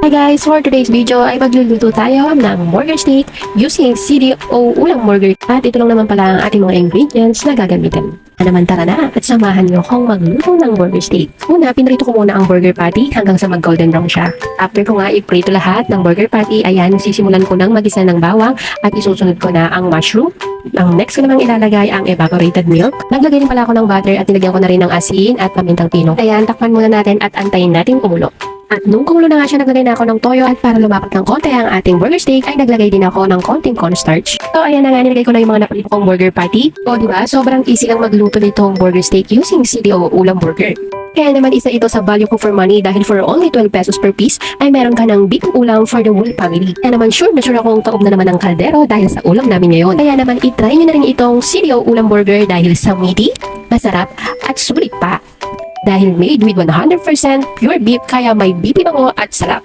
Hi guys! For today's video ay magluluto tayo ng burger steak using CDO ulam burger. At ito lang naman pala ang ating mga ingredients na gagamitin. Naman tara na at samahan niyo akong magluto ng burger steak. Una, pinrito ko muna ang burger patty hanggang sa mag-golden brown siya. After ko nga iprito lahat ng burger patty, ayan, sisimulan ko ng magisa ng bawang at isusunod ko na ang mushroom. Ang next ko namang ilalagay ang evaporated milk. Naglagay din pala ako ng butter at nilagyan ko na rin ng asin at pamintang pino. Ayan, takpan muna natin at antayin natin kumulo. At nung kumulo na nga siya, naglagay na ako ng toyo at para lumapat ng konti ang ating burger steak ay naglagay din ako ng konting cornstarch. So ayan na nga, nilagay ko na yung mga naprito kong burger patty. O diba, sobrang easy lang magluto nitong burger steak using CDO ulam burger. Kaya naman isa ito sa value ko for money dahil for only 12 pesos per piece ay meron ka ng big ulam for the whole family. Kaya naman sure na sure akong taob na naman ng kaldero dahil sa ulam namin ngayon. Kaya naman itry nyo na rin itong CDO ulam burger dahil sa meaty, masarap at sulit pa. Dahil made with 100% pure beef kaya may beefy bango at sarap.